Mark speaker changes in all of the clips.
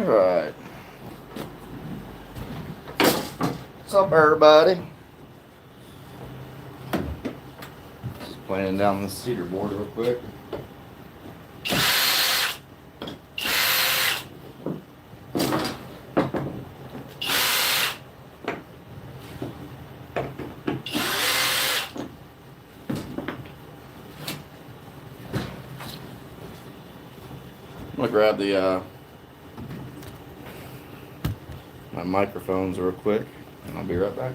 Speaker 1: Alright. What's up, everybody? Just playing down the cedar board real quick. I'm gonna grab the my microphones real quick, and I'll be right back.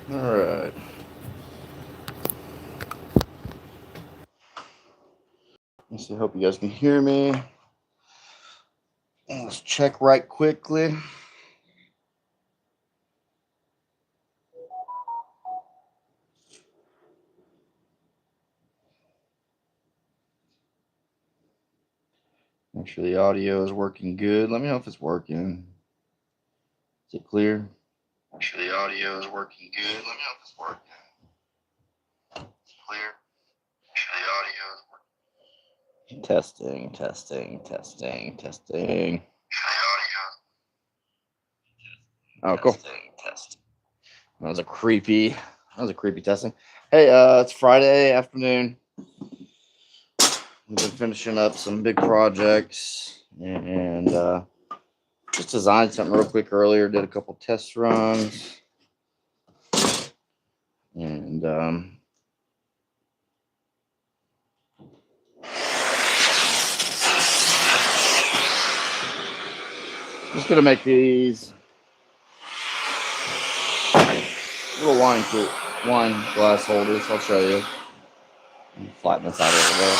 Speaker 1: Alright. Let's see, hope you guys can hear me. Let's check right quickly. Make sure the audio is working good. Let me know if it's working. Is it clear? Make sure the audio is working good. Let me know if it's working. Is it clear? Make sure the audio is working. Testing, testing, testing, testing. Oh, cool. Testing. That was a creepy testing. Hey, it's Friday afternoon. We've been finishing up some big projects and just designed something real quick earlier. Did a couple test runs and just gonna make these little wine glass holders. I'll show you. Flatten this out a little bit.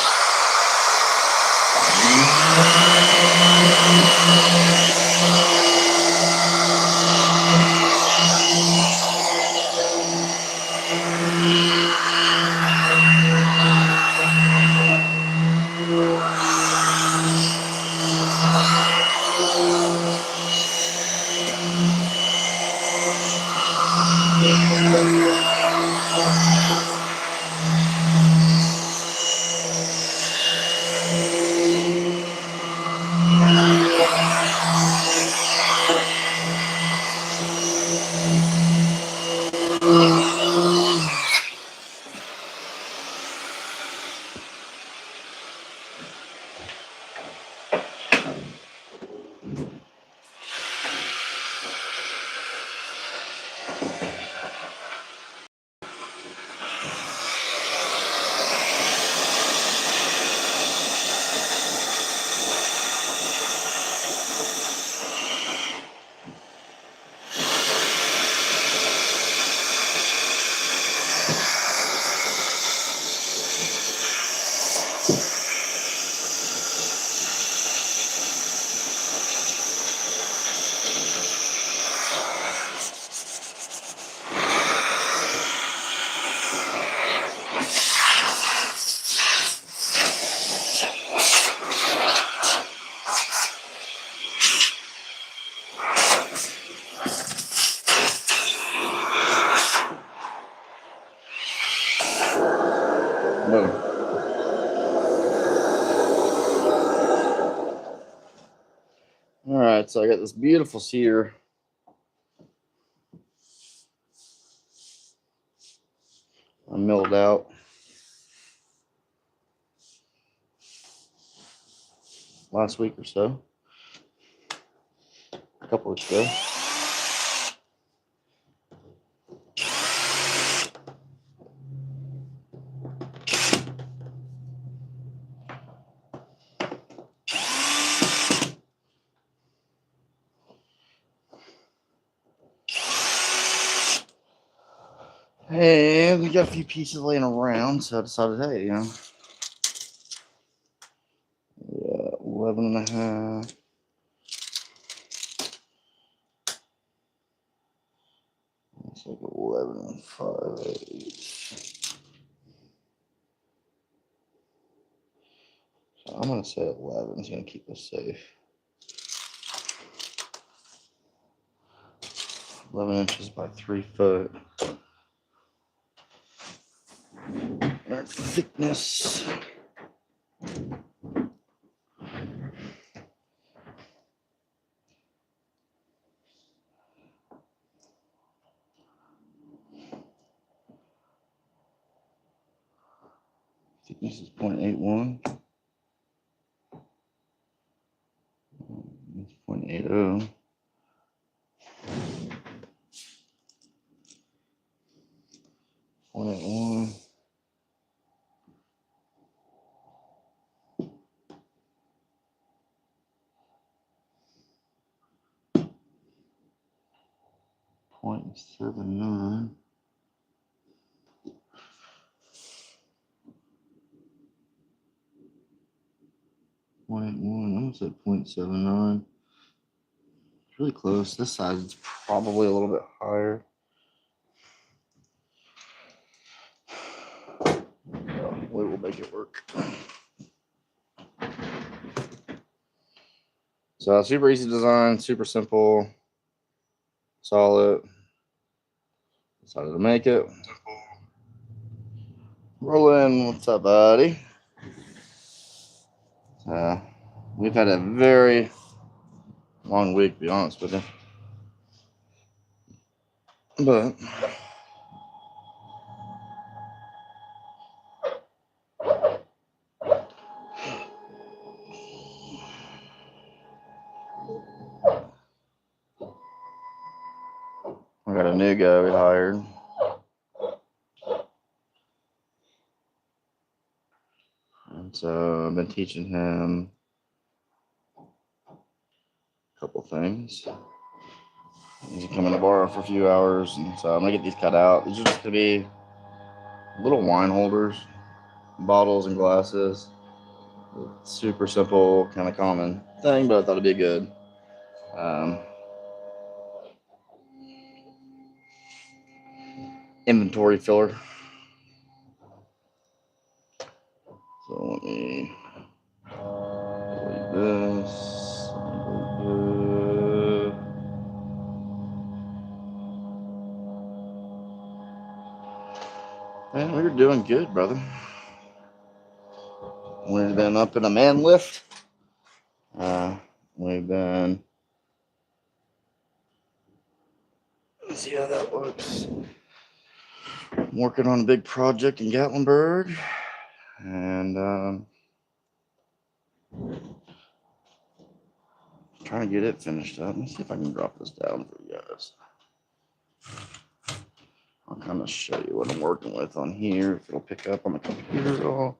Speaker 1: Alright, so I got this beautiful cedar. I milled out last week or so. A couple weeks ago. And we got a few pieces laying around, so I decided, hey, you know, 11 and a half. It's like 11 and 5/8. So I'm going to say 11 is going to keep us safe. 11 inches by 3 foot. Our thickness. Thickness is 0.81. It's 0.80. 0.81. 0.79. 0.81. I almost said 0.79. It's really close. This side is probably a little bit higher. We will make it work. So super easy design, super simple, solid. Decided to make it. Roll in. What's up, buddy? We've had a very long week, to be honest with you. But we got a new guy we hired. And so I've been teaching him a couple things. He's coming to borrow for a few hours, and so I'm gonna get these cut out. These are just gonna be little wine holders, bottles and glasses. Super simple, kind of common thing, but I thought it'd be good. Inventory filler. So let me delete this. Man, we're doing good, brother. We've been up in a man lift. We've been, let's see how that works. Working on a big project in Gatlinburg, and trying to get it finished up. Let me see if I can drop this down for you guys. I'll kind of show you what I'm working with on here. If it'll pick up on the computer at all.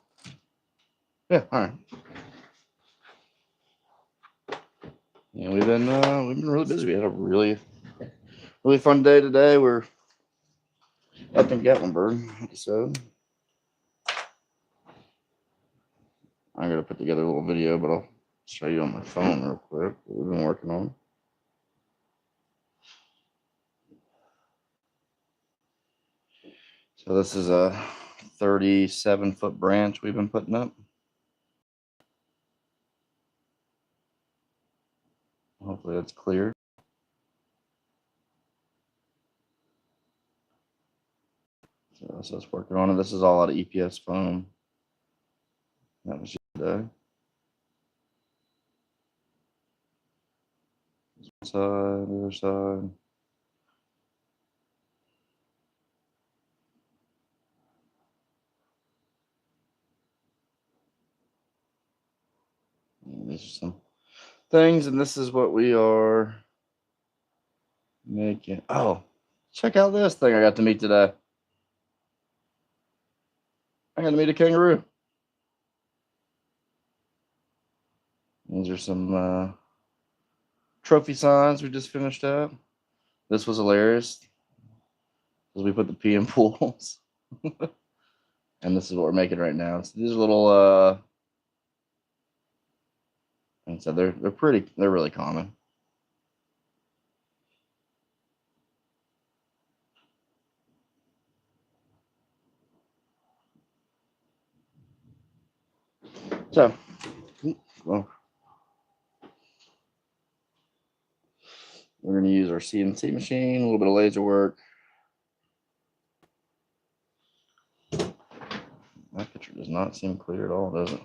Speaker 1: Yeah, all right. Yeah, we've been really busy. We had a really fun day today. We're up in Gatlinburg, like I said. I'm gonna put together a little video, but I'll show you on my phone real quick what we've been working on. So this is a 37-foot branch we've been putting up. Hopefully that's clear. So it's working on it. This is all out of EPS foam. That was yesterday. Side, other side. And these are some things, and this is what we are making. Oh, check out this thing I got to meet today. I got to meet a kangaroo. These are some trophy signs we just finished up. This was hilarious because we put the pee in pools. And this is what we're making right now. So these are little, and so they're really common. So, well, we're going to use our CNC machine, a little bit of laser work. That picture does not seem clear at all, does it?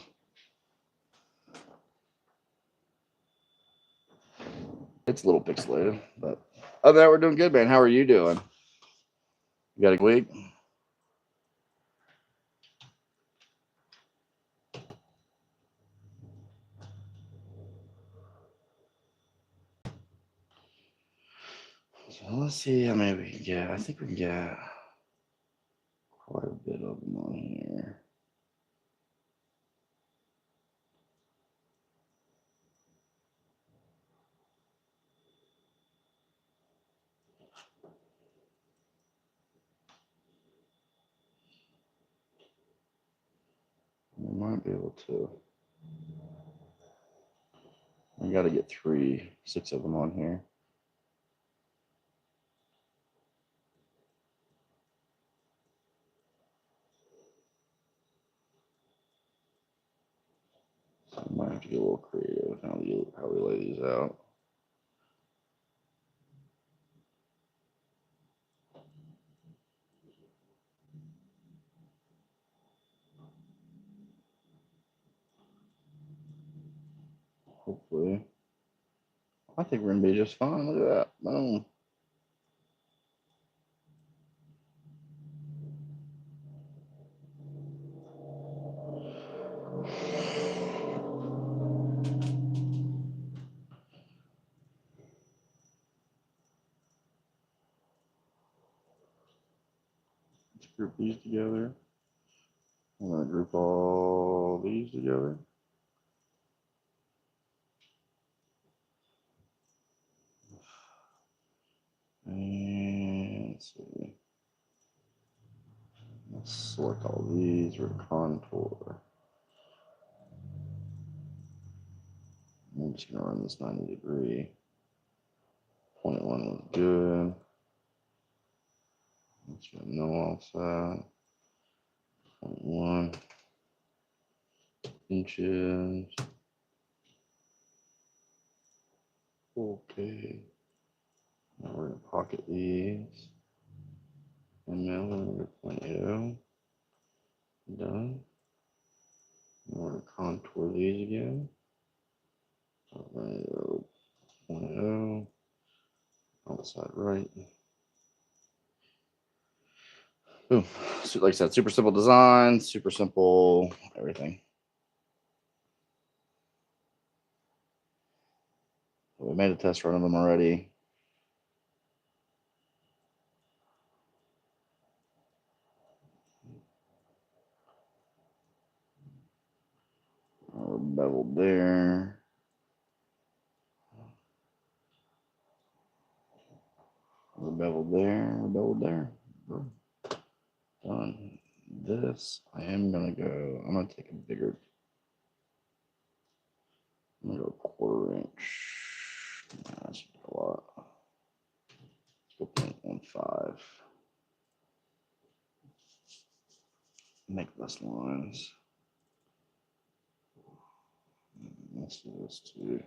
Speaker 1: It's a little pixelated, but other than that, we're doing good, man. How are you doing? You got a week? So let's see how many we can get. I think we can get quite a bit of them on here. We might be able to. We got to get 6 of them on here. So we might have to get a little creative how we lay these out. Hopefully. I think we're going to be just fine. Look at that. Boom. Let's group these together. I'm going to group all these together. And let's see. Let's select all these for contour. I'm just going to run this 90-degree. 21 was good. Let's get no offset. 21 inches. Okay. Now we're going to pocket these. And now we're going to 0.0. Done. And we're going to contour these again. We're going to go 0.0. Outside right. Boom. So, like I said, super simple design, super simple everything. We made a test run of them already. We're beveled there. We're beveled there. We're beveled there. We're done. This, I am going to go, I'm going to take a bigger, I'm going to go 1/4 inch. Nah, that's a lot. Let's go 0.15. Make less lines. Let's do this too.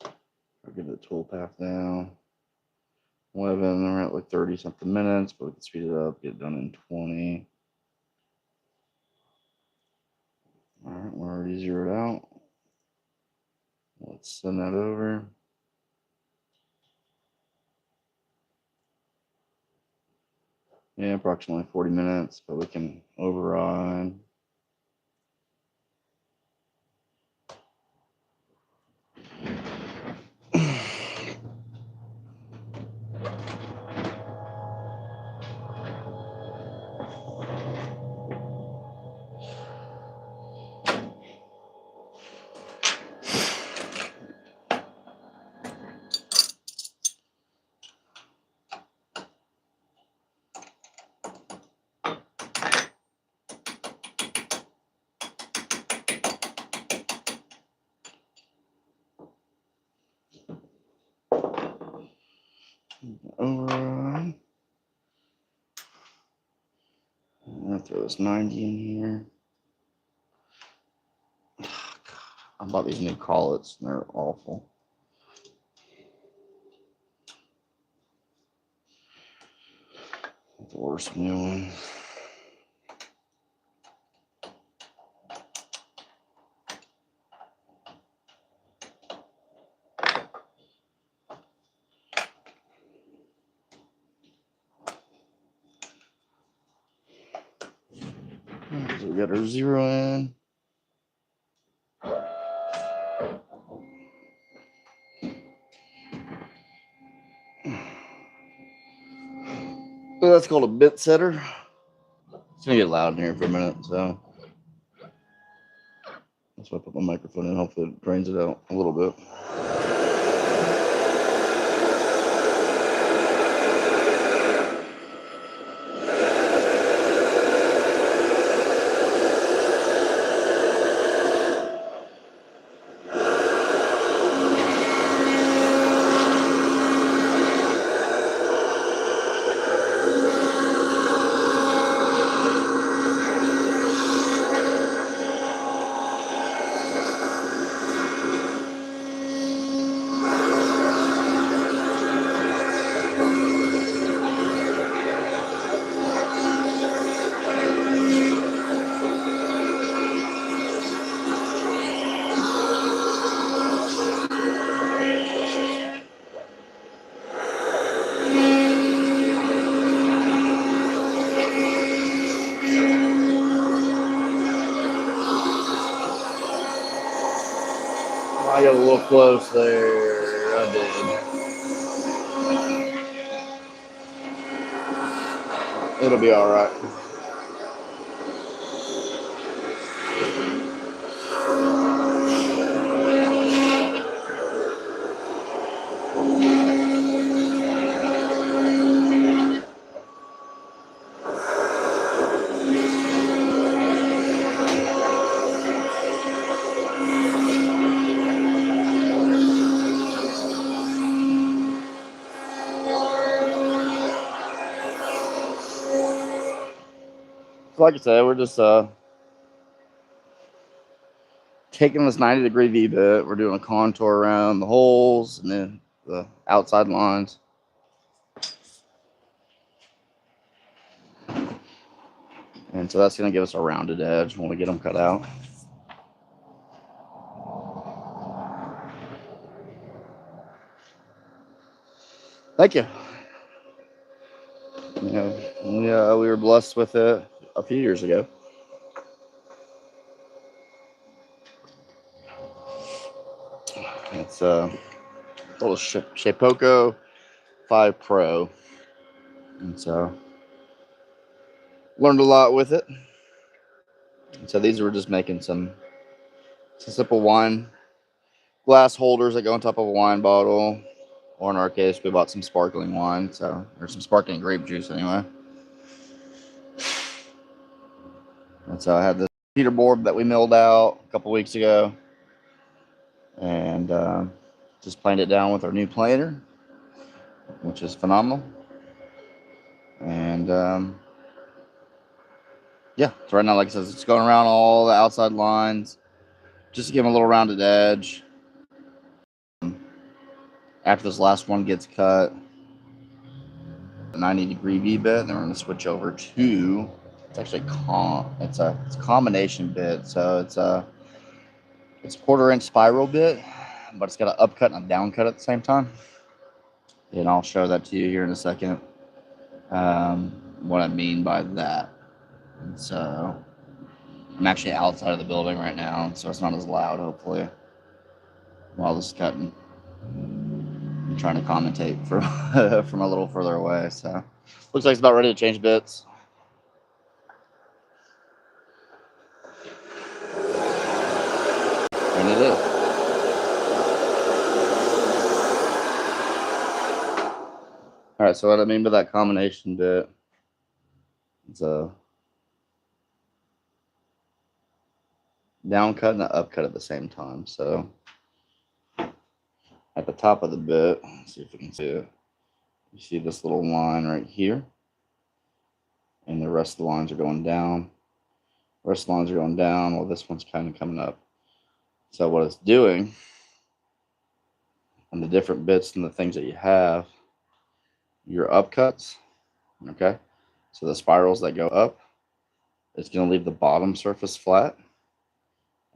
Speaker 1: I'll get the tool path down. 11, we're at like 30 something minutes, but we can speed it up, get it done in 20. All right, we're already zeroed out. Let's send that over. Yeah, approximately 40 minutes, but we can override. Override. I'm gonna throw this 90 in here. I bought these new collets and they're awful. The worst new one. So we got our 0 in. Well, that's called a bit setter. It's gonna get loud in here for a minute, so that's why I put my microphone in. Hopefully it drains it out a little bit. I got a little close there. I did. It'll be all right. So like I said, we're just taking this 90-degree V-bit. We're doing a contour around the holes and then the outside lines. And so that's going to give us a rounded edge when we get them cut out. Thank you. You know, we were blessed with it a few years ago. It's a little Shapeoko 5 Pro. And so learned a lot with it. And so these were just making some simple wine glass holders that go on top of a wine bottle. Or in our case, we bought some sparkling wine, or some sparkling grape juice anyway. And so I had this heater board that we milled out a couple weeks ago. And just planed it down with our new planer, which is phenomenal. And yeah, so right now, like I said, it's going around all the outside lines just to give them a little rounded edge. After this last one gets cut, a 90-degree V-bit, then we're going to switch over to, it's actually it's a combination bit. So it's a 1/4-inch spiral bit but it's got an upcut and a downcut at the same time. And I'll show that to you here in a second. What I mean by that. And so I'm actually outside of the building right now, so it's not as loud, hopefully, while this is cutting. I'm trying to commentate from a little further away, so looks like it's about ready to change bits. And it is. All right, so what I mean by that combination bit, it's a down cut and an up cut at the same time. So at the top of the bit, let's see if we can see it. You see this little line right here, and the rest of the lines are going down. The rest of the lines are going down, while this one's kind of coming up. So what it's doing, and the different bits and the things that you have, your upcuts, okay? So the spirals that go up, it's going to leave the bottom surface flat.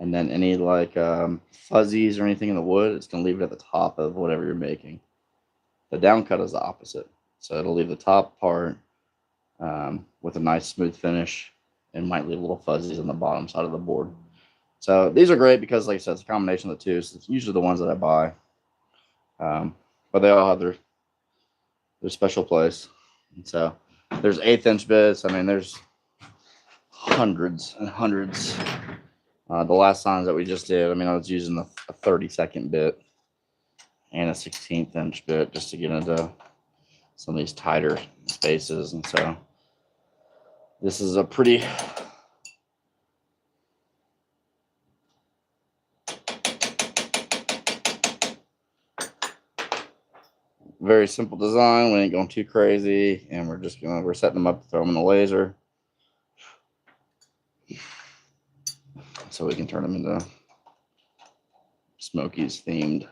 Speaker 1: And then any like fuzzies or anything in the wood, it's going to leave it at the top of whatever you're making. The down cut is the opposite. So it'll leave the top part with a nice smooth finish and might leave little fuzzies on the bottom side of the board. So these are great because, like I said, it's a combination of the two. So it's usually the ones that I buy. But they all have their special place. And so there's 1/8 inch bits. I mean, there's hundreds and hundreds. The last signs that we just did, I mean, I was using a 30-second bit and a 16th inch bit just to get into some of these tighter spaces. And so this is a pretty very simple design. We ain't going too crazy, and we're setting them up to throw them in the laser so we can turn them into Smokies themed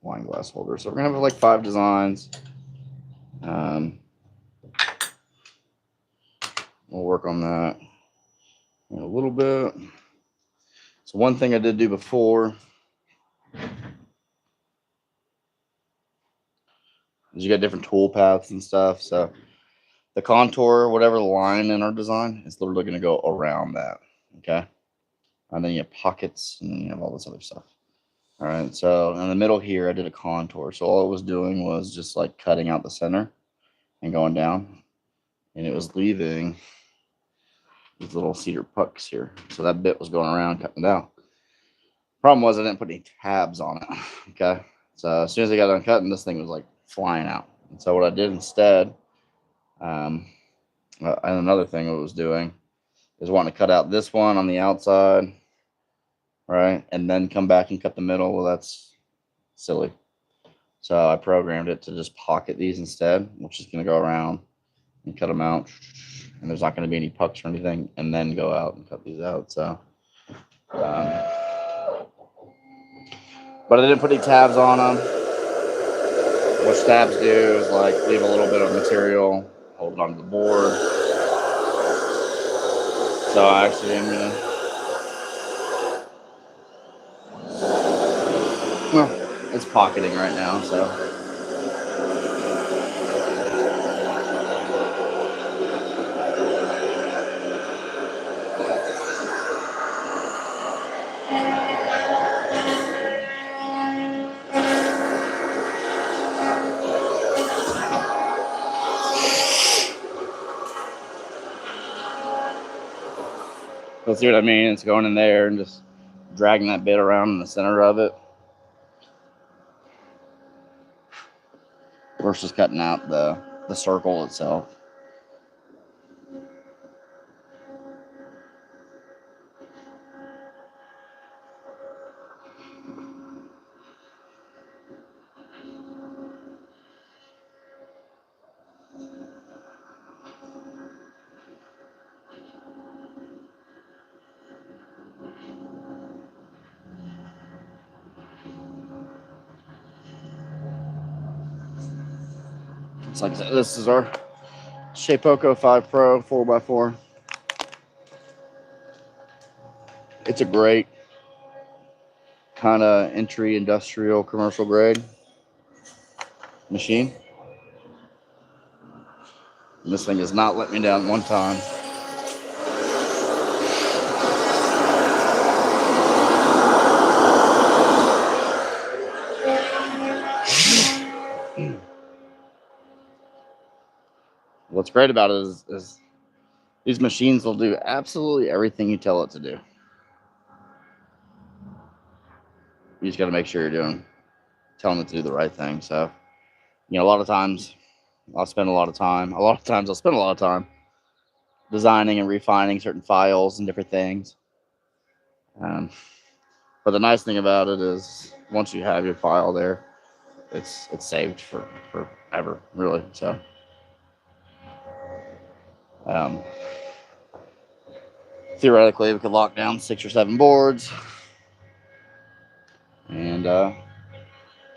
Speaker 1: wine glass holders. So we're gonna have like 5 designs. We'll work on that in a little bit. So one thing I did do before is you got different tool paths and stuff. So the contour, whatever the line in our design, is literally going to go around that. Okay. And then you have pockets, and then you have all this other stuff. All right. So in the middle here, I did a contour. So all it was doing was just like cutting out the center and going down, and it was leaving these little cedar pucks here. So that bit was going around cutting it out. Problem was I didn't put any tabs on it. Okay. So as soon as I got done cutting, this thing was like flying out. And so what I did instead, and another thing I was doing is wanting to cut out this one on the outside, right? And then come back and cut the middle. Well, that's silly. So I programmed it to just pocket these instead, which is going to go around and cut them out. And there's not going to be any pucks or anything, and then go out and cut these out. So, but I didn't put any tabs on them. What tabs do is like leave a little bit of material, hold it onto the board. So I actually am gonna. Well, it's pocketing right now, so. You'll see what I mean? It's going in there and just dragging that bit around in the center of it versus cutting out the circle itself. It's like this is our Shapeoko 5 Pro 4x4. It's a great kind of entry industrial commercial grade machine. And this thing has not let me down one time. What's great about it is these machines will do absolutely everything you tell it to do. You just got to make sure you're telling it to do the right thing. So, a lot of times I'll spend a lot of time. A lot of times I'll spend a lot of time designing and refining certain files and different things. But the nice thing about it is once you have your file there, it's saved for forever, really. So, theoretically, we could lock down 6 or 7 boards and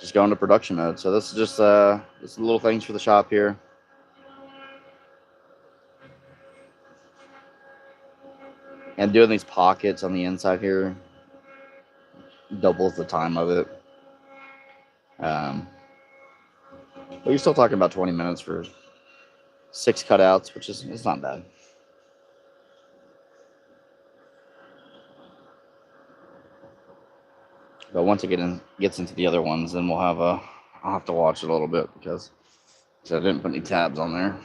Speaker 1: just go into production mode. So this is just little things for the shop here. And doing these pockets on the inside here doubles the time of it. But you're still talking about 20 minutes for 6 cutouts, which is it's not bad. But once it gets into the other ones, then I'll have to watch it a little bit because I didn't put any tabs on there.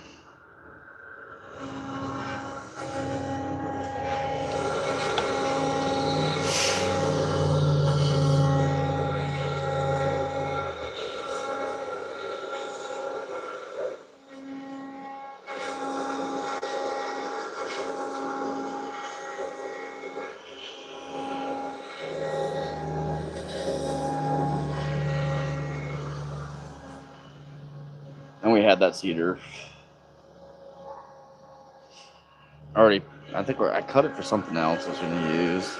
Speaker 1: And we had that cedar already. I think I cut it for something else I was going to use.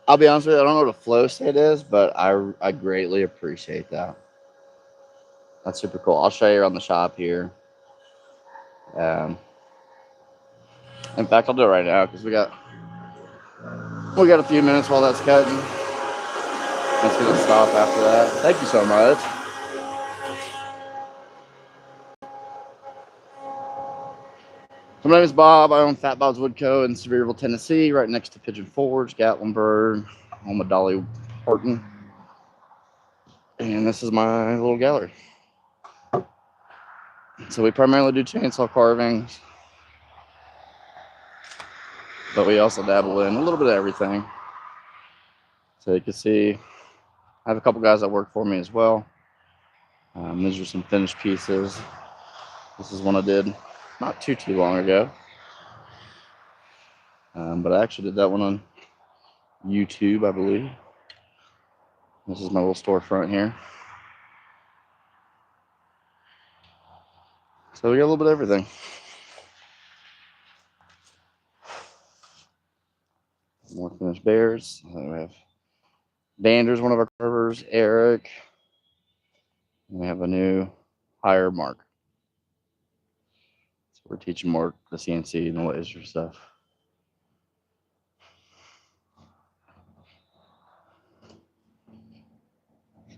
Speaker 1: I'll be honest with you, I don't know what a flow state is, but I greatly appreciate that. That's super cool. I'll show you around the shop here. In fact, I'll do it right now because we got a few minutes while that's cutting. It's gonna stop after that. Thank you so much. So my name is Bob. I own Fatbobs Wood Co. in Sevierville, Tennessee, right next to Pigeon Forge, Gatlinburg, home of Dolly Parton. And this is my little gallery. So we primarily do chainsaw carvings, but we also dabble in a little bit of everything. So you can see I have a couple guys that work for me as well. These are some finished pieces. This is one I did not too long ago. But I actually did that one on YouTube, I believe. This is my little storefront here. So we got a little bit of everything. More finished bears. We have Vander's one of our carvers, Eric. And we have a new hire, Mark. So we're teaching Mark the CNC and the laser stuff.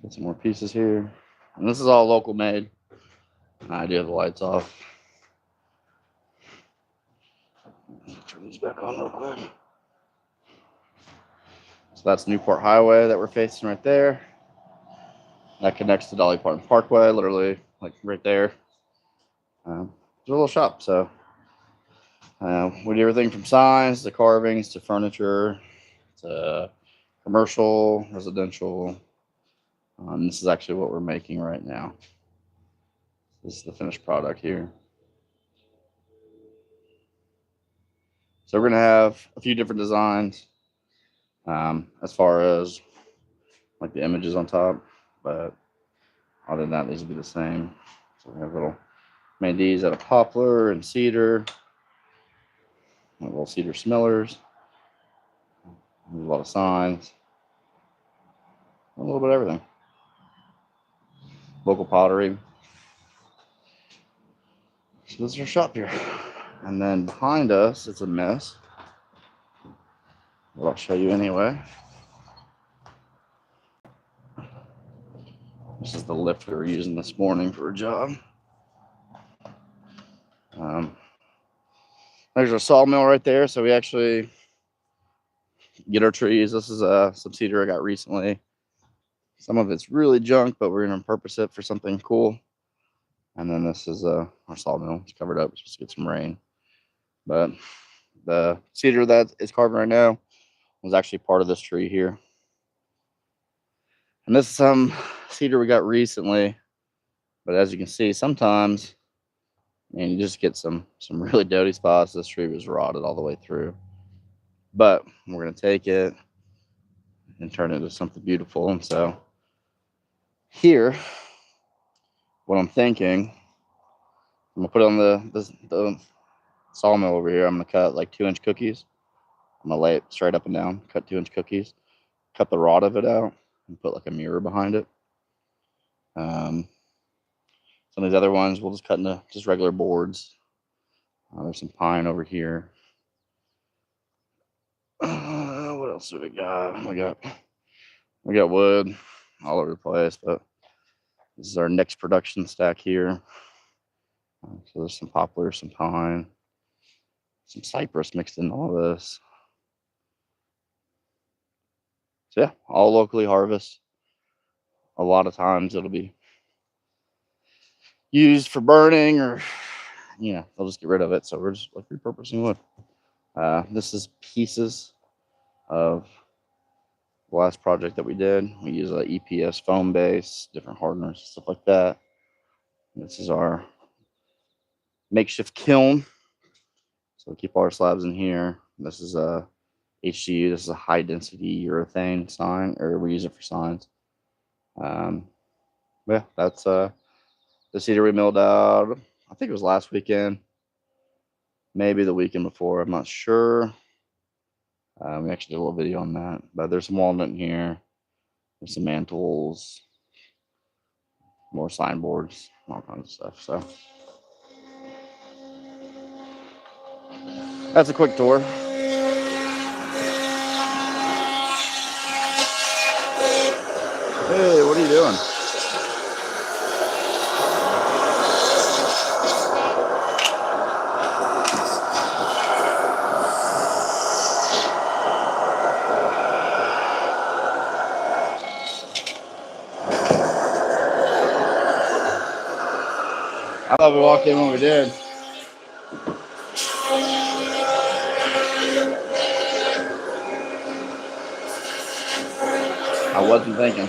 Speaker 1: Got some more pieces here. And this is all local made. I do have the lights off. Turn these back on real quick. So that's Newport Highway that we're facing right there. That connects to Dolly Parton Parkway, literally like right there. It's a little shop, so we do everything from signs to carvings to furniture to commercial, residential. This is actually what we're making right now. This is the finished product here. So we're going to have a few different designs as far as like the images on top, but other than that, these will be the same. So we have little made these out of poplar and cedar, little cedar smellers, a lot of signs, a little bit of everything. Local pottery. So this is our shop here. And then behind us, it's a mess. Well, I'll show you anyway. This is the lift we were using this morning for a job. There's a sawmill right there, so we actually get our trees. This is some cedar I got recently. Some of it's really junk, but we're going to repurpose it for something cool. And then this is our sawmill. It's covered up. We're supposed to get some rain. But the cedar that is carving right now was actually part of this tree here. And this is some cedar we got recently. But as you can see, sometimes, man, you just get some really dirty spots. This tree was rotted all the way through. But we're going to take it and turn it into something beautiful. And so here, what I'm thinking, I'm going to put on the sawmill over here. I'm going to cut like 2-inch cookies. I'm going to lay it straight up and down, cut 2-inch cookies, cut the rod of it out, and put like a mirror behind it. Some of these other ones we'll just cut into just regular boards. There's some pine over here. What else do we got? We got wood all over the place, but this is our next production stack here. So there's some poplar, some pine, some cypress mixed in all this. So yeah, all locally harvested. A lot of times it'll be used for burning, or they'll just get rid of it. So we're just like repurposing wood. This is pieces of the last project that we did. We use a EPS foam base, different hardeners, stuff like that. This is our makeshift kiln. So we keep all our slabs in here. This is a HDU. This is a high density urethane sign, or we use it for signs. Yeah, that's the cedar we milled out. I think it was last weekend, maybe the weekend before. I'm not sure. We actually did a little video on that. But there's some walnut in here. There's some mantles, more signboards, all kinds of stuff. So that's a quick tour. Hey, what are you doing? I thought we walked in when we did. I wasn't thinking.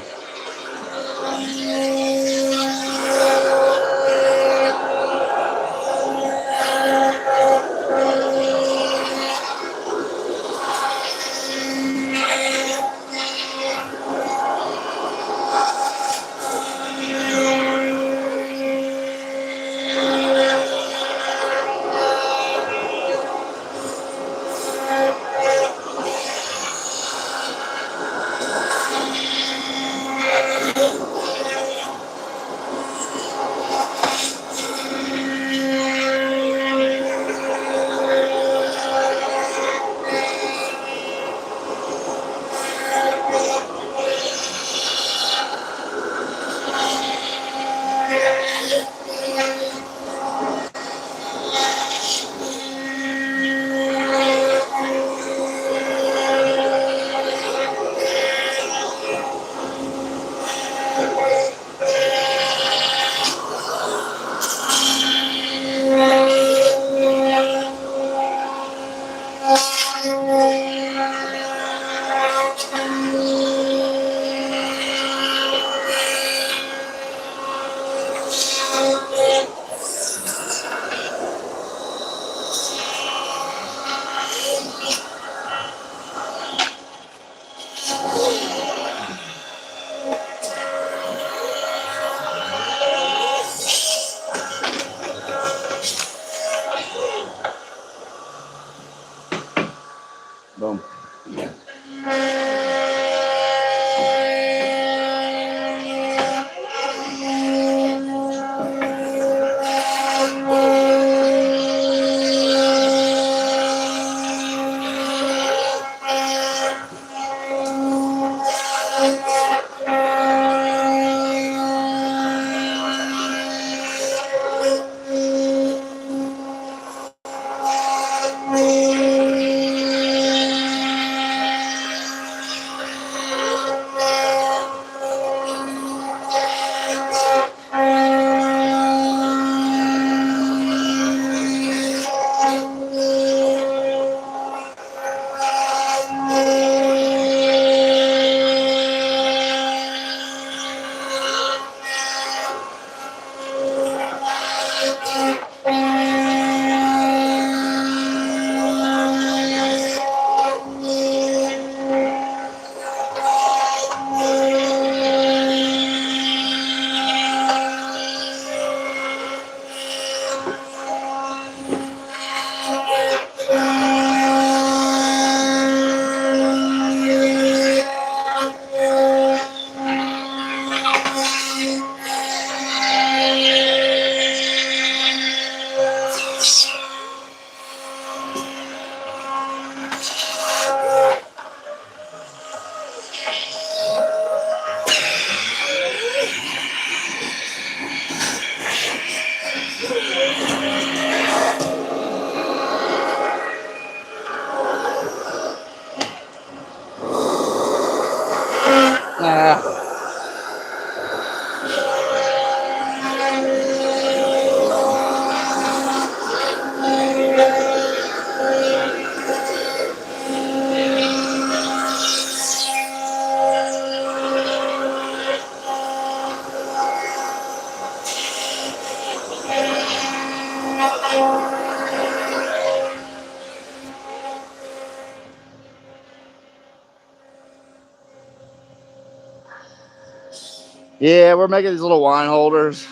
Speaker 1: Yeah, we're making these little wine holders.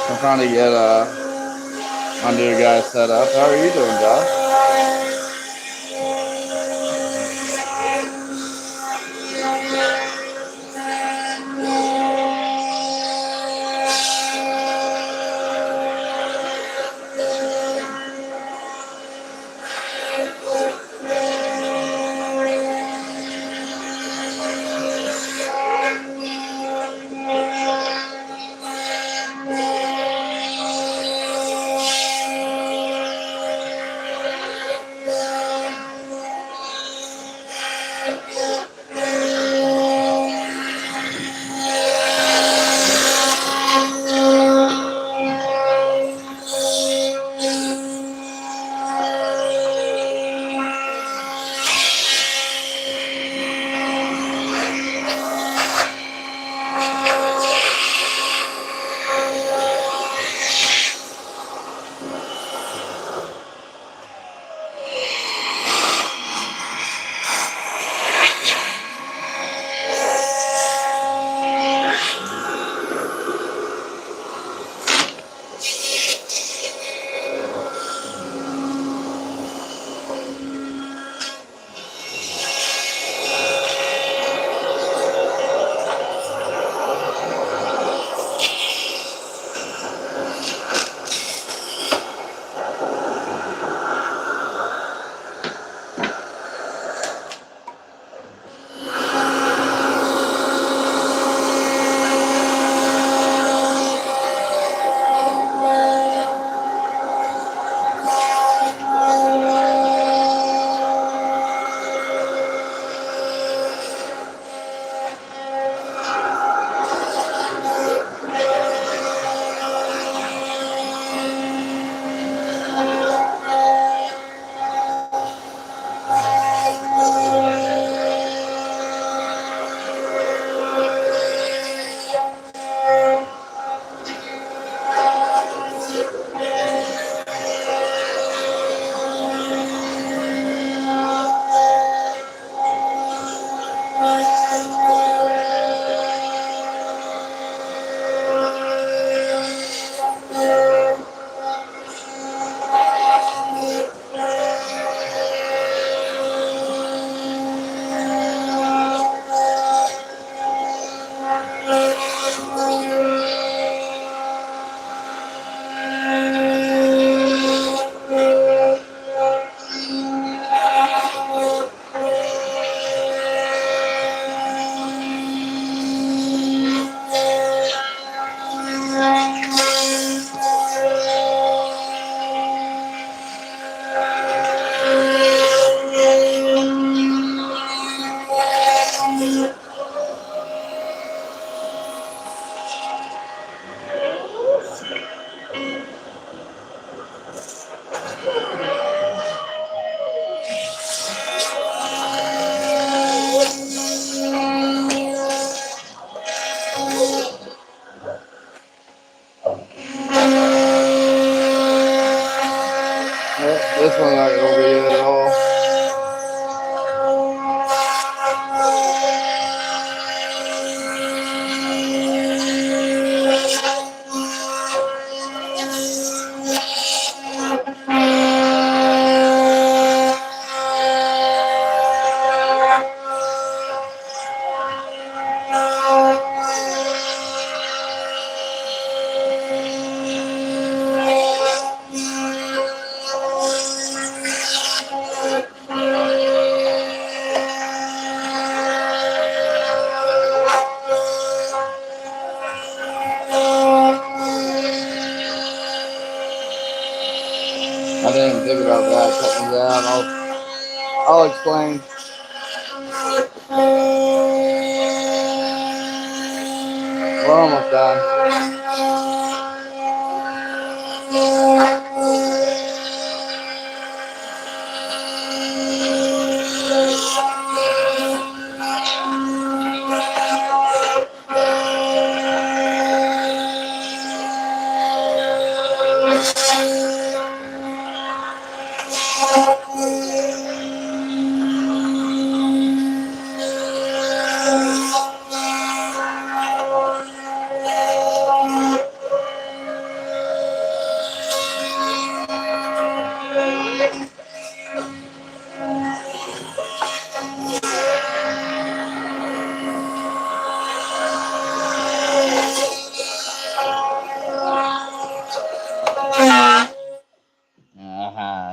Speaker 1: I'm trying to get my new guy set up. How are you doing, Josh? This one's not gonna be it at all. didn't think about that. Cut these out. I'll explain. We're almost done.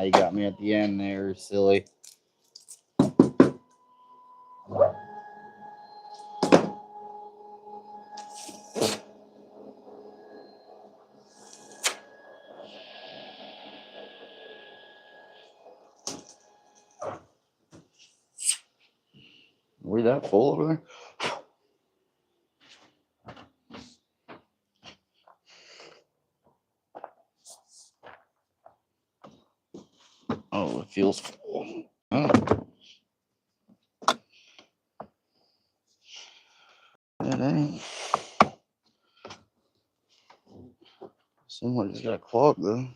Speaker 1: You got me at the end there, silly. Were we that full over there? Oh, it feels full. Oh. That ain't. Seems like it's got a clog though.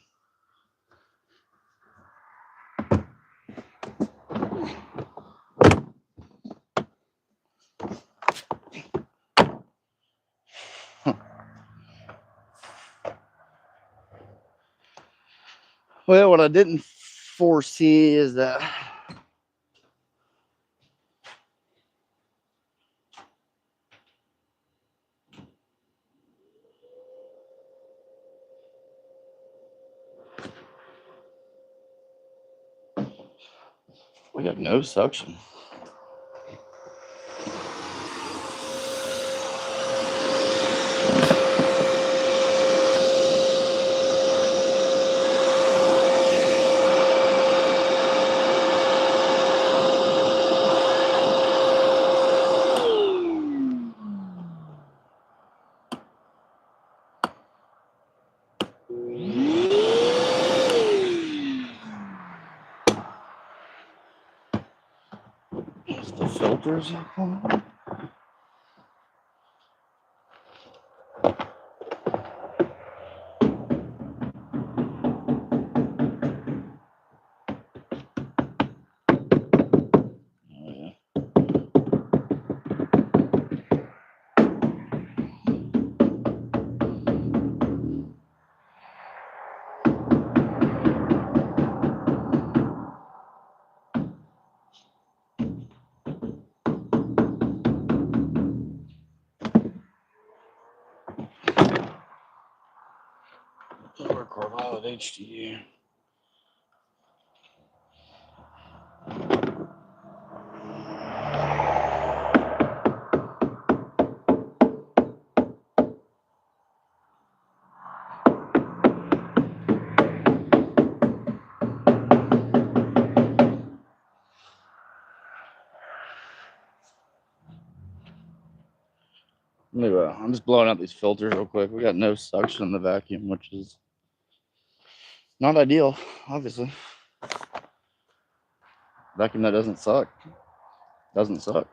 Speaker 1: Huh. Well, what I didn't foresee is that we got no suction. The filters. Record with HD. Anyway, I'm just blowing out these filters real quick. We got no suction in the vacuum, which is not ideal, obviously. Vacuum that doesn't suck. Doesn't suck.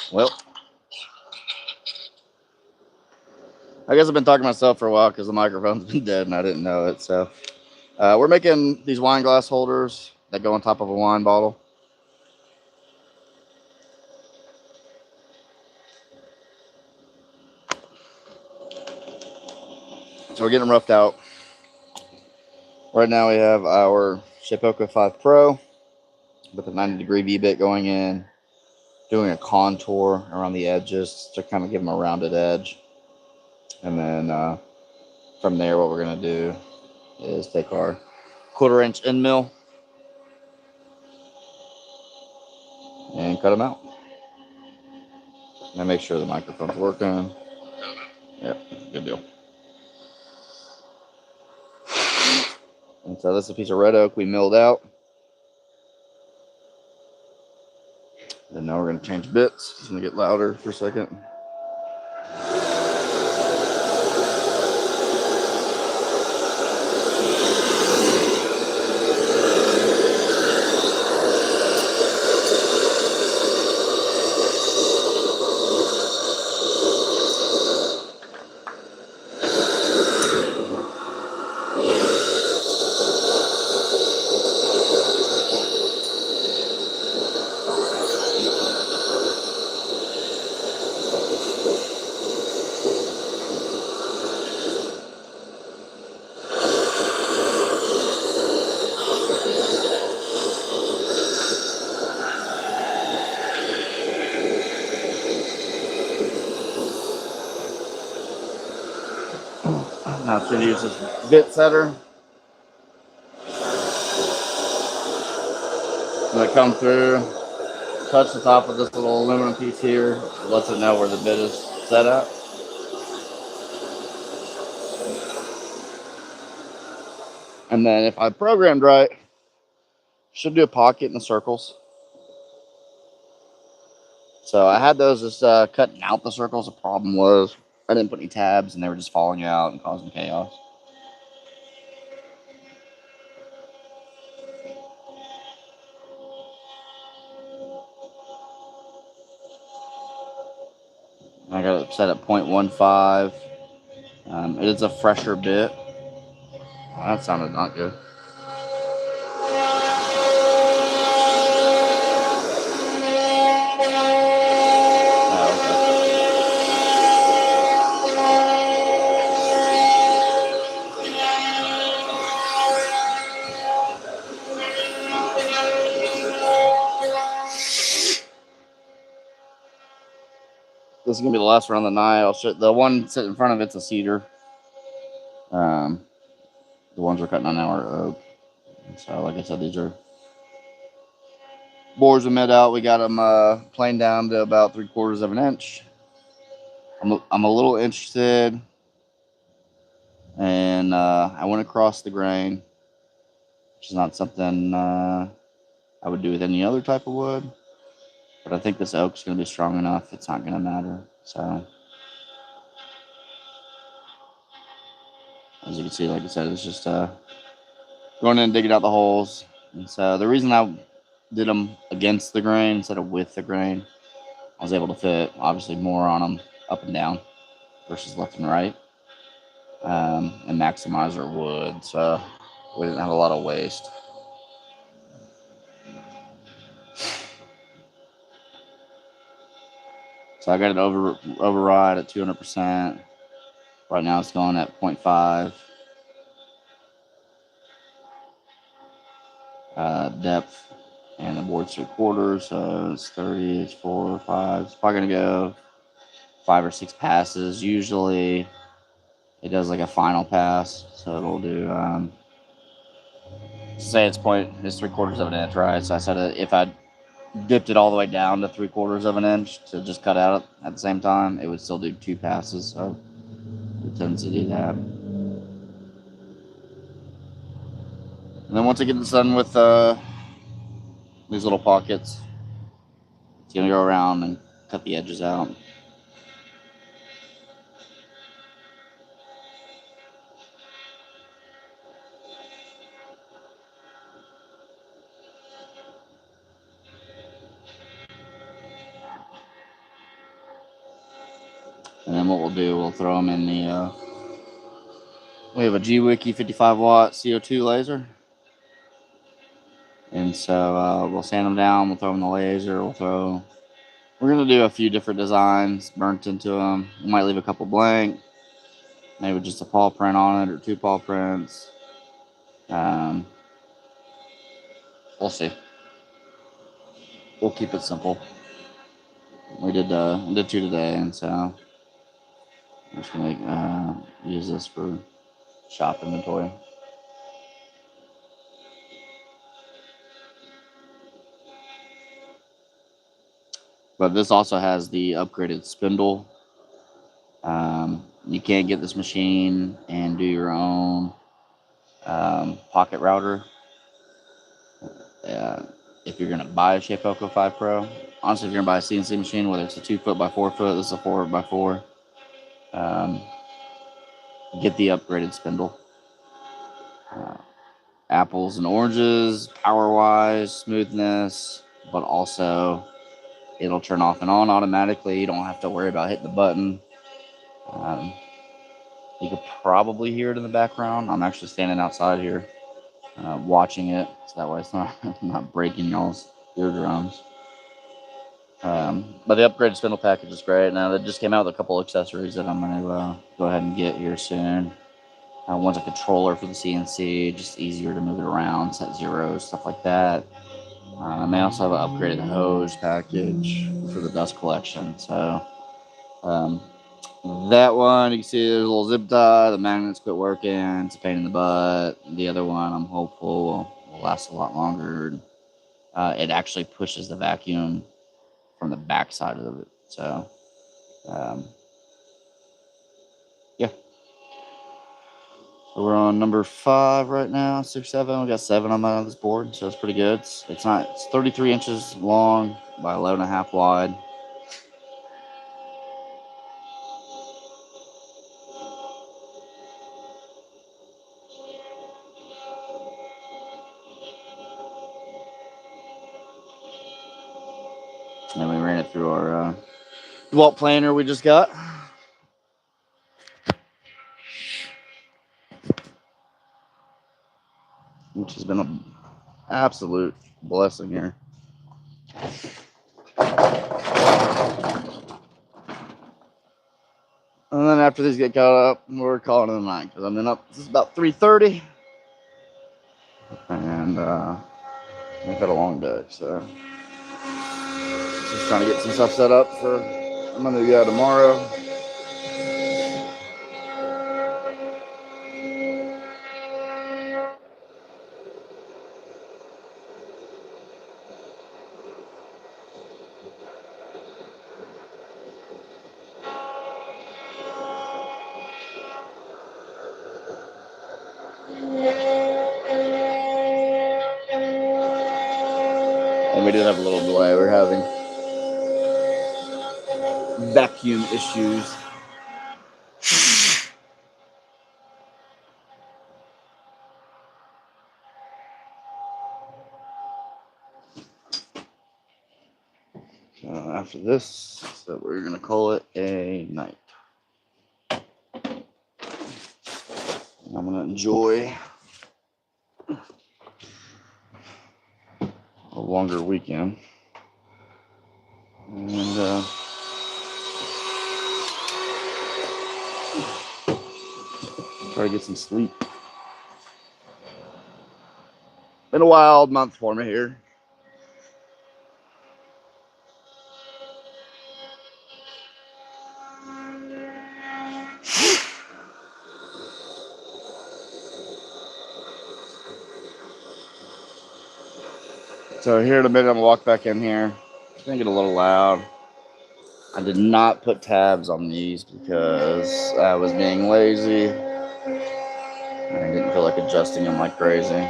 Speaker 1: Well, I guess I've been talking to myself for a while because the microphone's been dead and I didn't know it. So we're making these wine glass holders that go on top of a wine bottle. So we're getting them roughed out. Right now we have our Shapeoko 5 Pro with a 90-degree V-bit going in, doing a contour around the edges to kind of give them a rounded edge. And then from there, what we're going to do is take our 1/4-inch end mill and cut them out. And make sure the microphone's working. Yep, good deal. And so this is a piece of red oak we milled out. And now we're going to change bits. It's going to get louder for a second. Now it's going to use this bit setter. I'm going to come through, touch the top of this little aluminum piece here. It lets it know where the bit is set at. And then if I programmed right, should do a pocket in the circles. So I had those just cutting out the circles. The problem was I didn't put any tabs and they were just falling out and causing chaos. I got it set at 0.15. It is a fresher bit. Oh, that sounded not good. This is gonna be the last one on the Nile. The one sitting in front of it's a cedar. The ones we're cutting on now are oak. So, like I said, these are bores we met out. We got them planed down to about 3/4 of an inch. I'm a little interested, and I went across the grain, which is not something I would do with any other type of wood. But I think this oak's gonna be strong enough. It's not gonna matter. So. As you can see, like I said, it's just going in and digging out the holes. And so the reason I did them against the grain instead of with the grain, I was able to fit obviously more on them up and down versus left and right, and maximize our wood. So we didn't have a lot of waste. So I got it override at 200%. Right now it's going at 0.5. Depth, and the board's 3/4, so it's 30, it's 4, 5. It's probably gonna go 5 or 6 passes. Usually it does like a final pass, so it'll do say it's 3/4 of an inch, right? So I said if I dipped it all the way down to 3/4 of an inch to just cut out at the same time, it would still do 2 passes. So it tends to do that. And then once I get this done with these little pockets, it's gonna go around and cut the edges out. And then what we'll do, we'll throw them in the, we have a G-Wiki 55 watt CO2 laser. And so we'll sand them down, we'll throw them in the laser, we're going to do a few different designs burnt into them. We might leave a couple blank, maybe just a paw print on it or 2 paw prints. We'll see. We'll keep it simple. We did 2 today, and so I'm just going to use this for shop inventory. But this also has the upgraded spindle. You can't get this machine and do your own pocket router if you're going to buy a Shapeoko 5 Pro. Honestly, if you're going to buy a CNC machine, whether it's a 2 foot by 4 foot, this is a 4 by 4, get the upgraded spindle. Apples and oranges, power-wise, smoothness, but also it'll turn off and on automatically. You don't have to worry about hitting the button. You could probably hear it in the background. I'm actually standing outside here watching it, so that way it's not breaking y'all's eardrums. But the upgraded spindle package is great. Now, they just came out with a couple accessories that I'm going to go ahead and get here soon. One's a controller for the CNC, just easier to move it around, set zeros, stuff like that. And they also have an upgraded hose package for the dust collection. So that one, you can see there's a little zip tie. The magnets quit working. It's a pain in the butt. The other one, I'm hopeful, will last a lot longer. It actually pushes the vacuum from the back side of it. So, yeah. So we're on number 5 right now, 6, 7. We got 7 on this board, so it's pretty good. It's 33 inches long by 11.5 wide. And we ran it through our DeWalt planer we just got. Which has been an absolute blessing here. And then after these get caught up, we're calling it a night because I've been up. This is about 3:30, and we've had a long day. So just trying to get some stuff set up for my new guy tomorrow. And we did have a little delay. We're having vacuum issues. After this, so we're gonna call it a night. I'm gonna enjoy a longer weekend and try to get some sleep. Been a wild month for me here. So here in a minute, I'm gonna walk back in here. It's gonna get a little loud. I did not put tabs on these because I was being lazy. I didn't feel like adjusting them like crazy.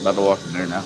Speaker 1: About to walk in there now.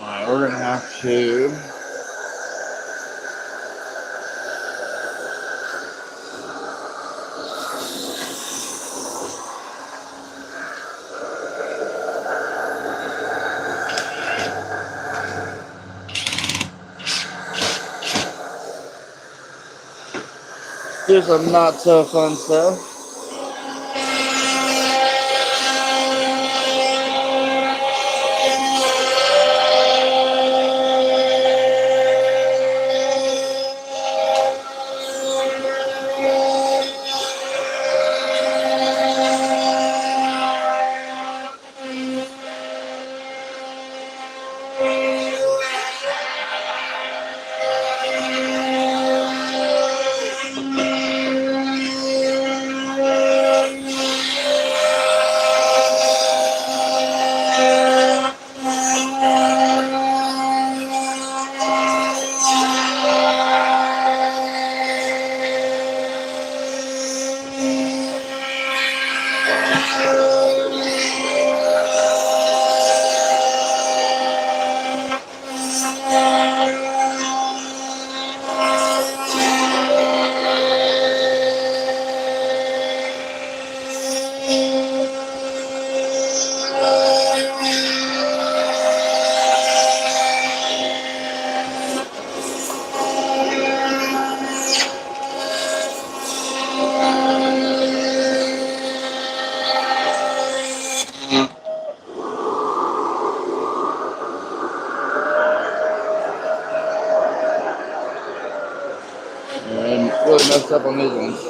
Speaker 1: Alright, we're gonna have to do some not so fun stuff. And really messed up on these ones.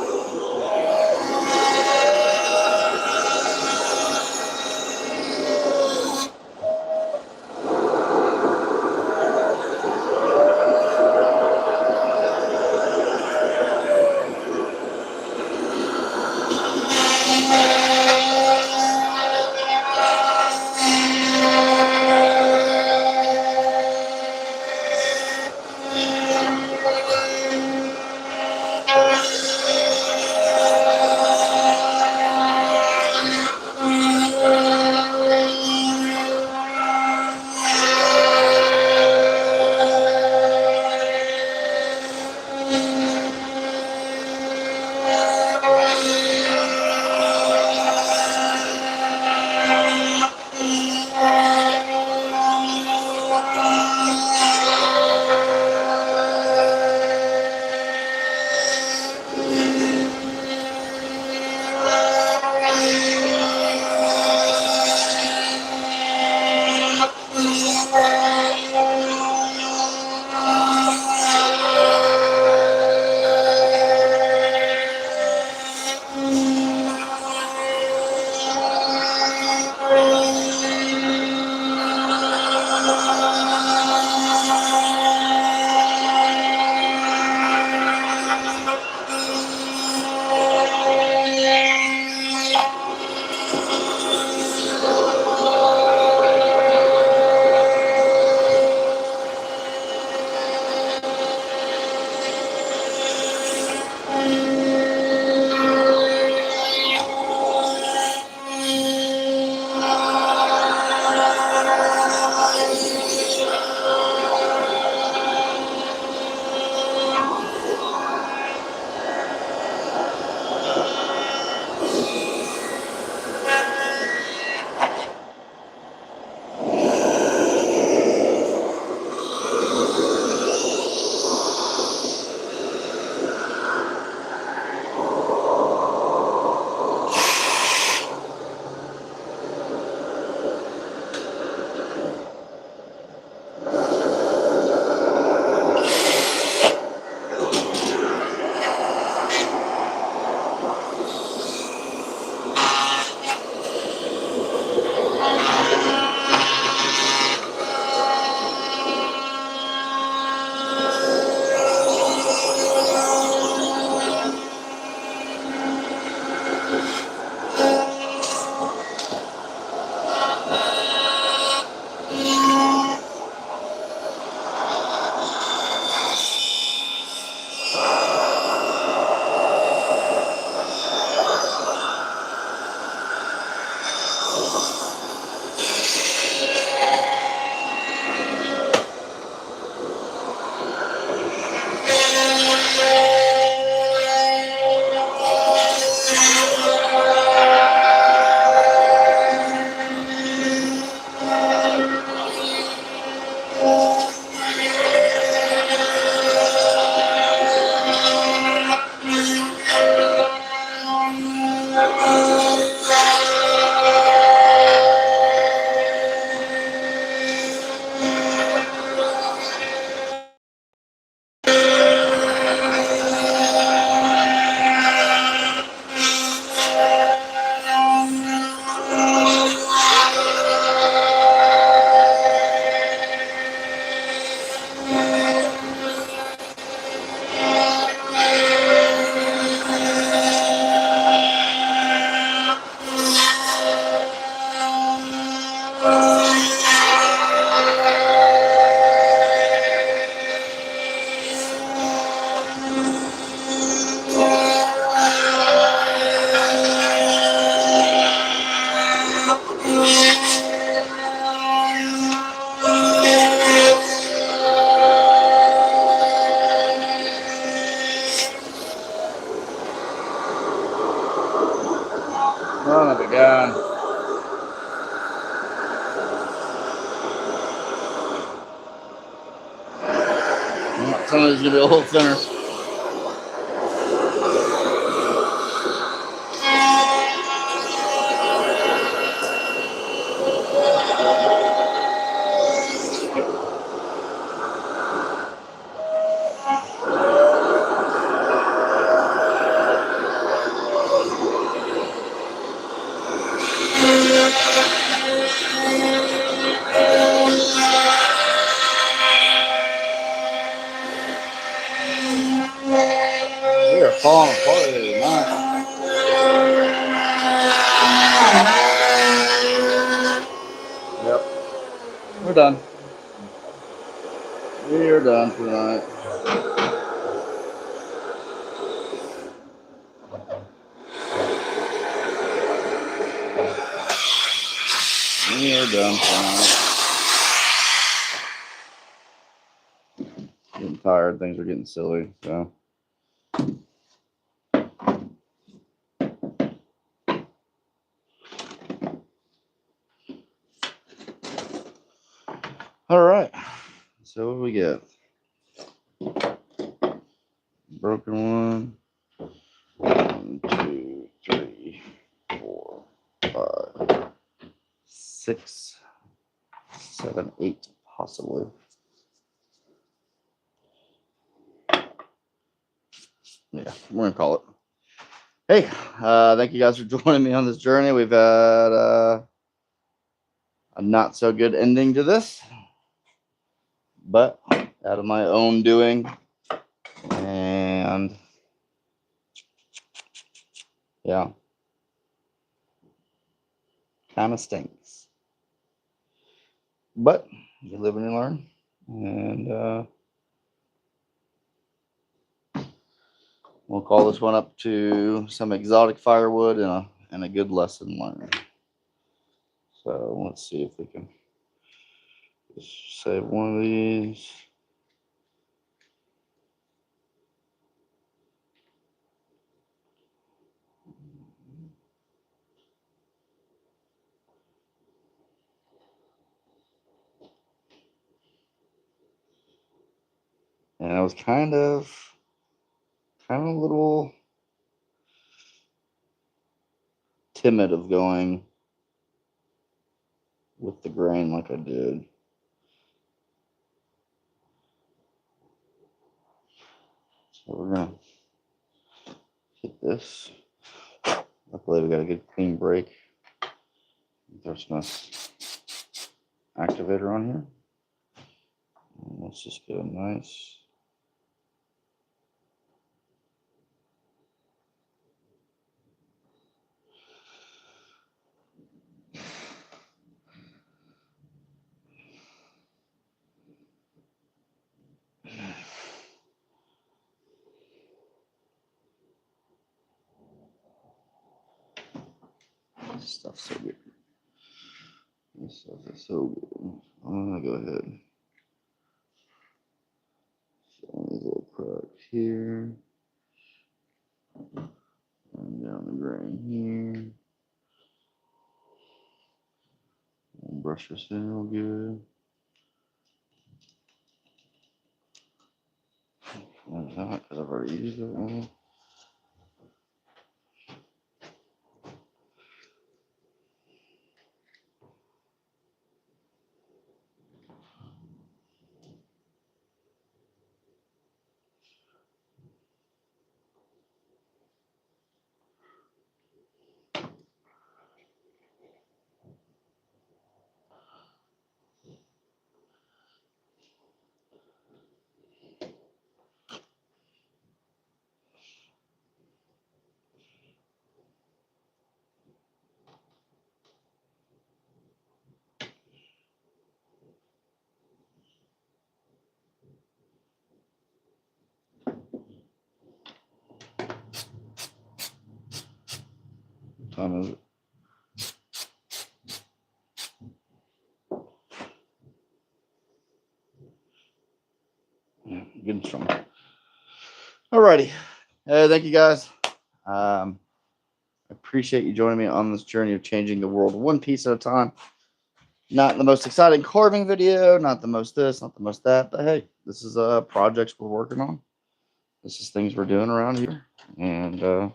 Speaker 1: Son of a gun. Somebody's gonna be a little thinner. We are falling apart here tonight. Yep. We're done. We're done for tonight. We're done for tonight. Getting tired. Things are getting silly. So. All right. So what do we get? Broken one. 1, 2, 3, 4, 5, 6, 7, 8, possibly. Yeah, we're gonna call it. Hey, thank you guys for joining me on this journey. We've had a not so good ending to this, but out of my own doing, and yeah, kind of stinks. But you live and you learn, and we'll call this one up to some exotic firewood and a good lesson learned. So let's see if we can just save one of these. And I was kind of a little timid of going with the grain like I did. So we're gonna hit this. Luckily we got a good clean break. There's a nice activator on here. And let's just get a nice this stuff's so good. This stuff is so good. I'm gonna go ahead. So these little cracks here. And down the grain here. And brush this in real good. Like that, because I've already used that one. time is it? Yeah, good and strong. Alrighty. Thank you guys. I appreciate you joining me on this journey of changing the world one piece at a time. Not the most exciting carving video, not the most this, not the most that, but hey, this is projects we're working on. This is things we're doing around here, and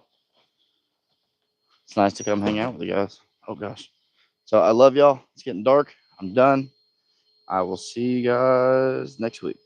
Speaker 1: it's nice to come hang out with you guys. Oh gosh. So I love y'all. It's getting dark. I'm done. I will see you guys next week.